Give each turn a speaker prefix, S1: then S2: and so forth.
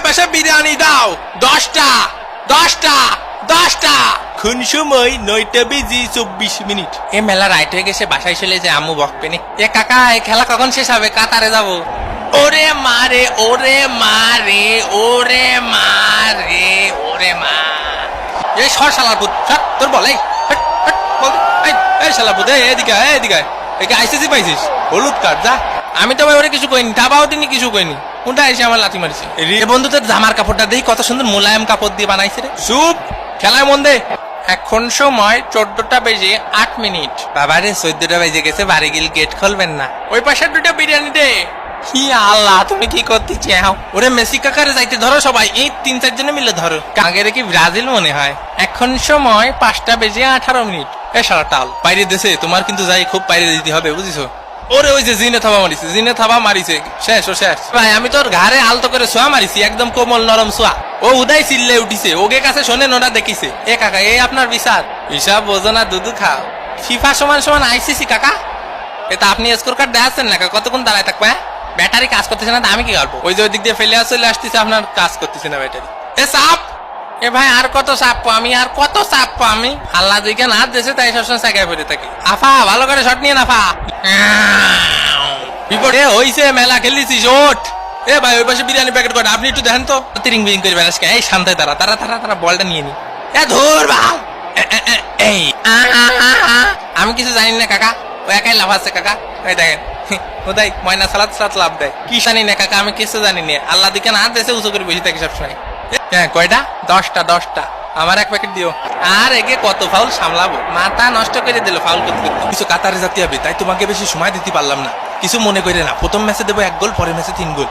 S1: পাশে বিরিয়ানি দাও 10টা 10টা 10টা। কোন সময় 9টা বেজে 24 মিনিট। এ মেলা রাইট হয়ে গেছে, বাসায় চলে যে আম্মু বকবে নি। এ কাকা, এই খেলা কখন শেষ হবে? কাতারে যাবো। ওরে মারে ওরে মারে ওরে মারে ওরে মা। এই সর শালার পুত, সর, তোর বল। এই শালা পুত, এদিকে এদিকে একে আইসিসি পাইছিস হলুদ কার্ড যা। আমি তো ভাই ওরে কিছু কইনি, টাবাও তিনি কিছু কইনি। কোনটা এসে আমার লাথি মারিছে? এ বন্ধু, তোর জামার কাপড়টা দেখি কত সুন্দর মোলায়েম কাপড় দিয়ে বানাইছে রে। চুপ, খেলায় মন দে। এখন সময় 14টা বেজে 8 মিনিট। বাবারে 14টা বেজে গেছে, বাড়ি গিল গেট খুলবেন না। ওই পাশে 2টা বিরিয়ানি দে। হি আল্লাহ, তুমি কি করতে চাও? ওরে মেসি কাকারে যাইতে ধরো সবাই, এই 3-4 জনে মিলে ধরো। কাগেরে কি ব্রাজিল মনে হয়? এখন সময় 5টা বেজে 18 মিনিট। এ সারা টাল বাইরে দেশে, তোমার কিন্তু যাই খুব বাইরে দিতে হবে, বুঝিছো? ওরে ওই যে জিনে থাবা মারিছে, শেষ ও শেষ। ভাই আমি তোর ঘাড়ে আলতো করে সোয়া মারিছি, একদম কোমল নরম সোয়া। ও উদয় চিল্লে উঠিছে, ওকে কাছে শোনে নোনা দেখিছে। এ কাকা, এই আপনার বিচার হিসাব বোঝো না, দুধু খাও। ফিফা সমান সমান আইসিসি কাকা। এটা আপনি স্কোর কার্ড দেখাচ্ছেন না? কতক্ষণ দাঁড়ায় থাকবে? হ্যাঁ, ব্যাটারি কাজ করতেছে না, আমি কি করবো? ওই যে ওই দিক দিয়ে ফেলে চলে আসতেছে, আপনার কাজ করতেছে না ব্যাটারি। এ সাপ, এ ভাই আর কত চাপবো আমি, আর কত চাপবো আমি? আল্লাহ যেখানে হাত দিয়েছে তাই সবসময় চাকায় পড়ে থাকি। আফা, ভালো করে শট নিয়ে নাফা। বিপদে হইছে, মেলা খেলিছিস, ওঠ। এ ভাই ওই পাশে বিরিয়ানি প্যাকেট করে, আপনি একটু দেখেন তো। তিরিং বিরিং করে বেড়াস। এই শান্তায় তারা বলটা নিয়ে নি। এ ধর বাল। এই আমি কিছু জানি না কাকা, ও একাই লাভ আছে কাকা। ওই দেখেন ওদাই ময়না সালাদ লাভ দেয়। কি জানি না কাকা, আমি কিছু জানি না। আল্লাহ দিকে না দেশে উঁচু করে বেশি থাকি সবসময়। হ্যাঁ, কয়টা? 10টা। আমার এক প্যাকেট দিও। আর এগে কত ফাউল সামলাবো, মাথা নষ্ট করে দিল ফাউল করতে। কিছু কাতারে যেতে হবে, তাই তোমাকে বেশি সময় দিতে পারলাম না। কিছু মনে করে না, প্রথম ম্যাচে দেবো 1 গোল, পরের ম্যাচে 3 গোল।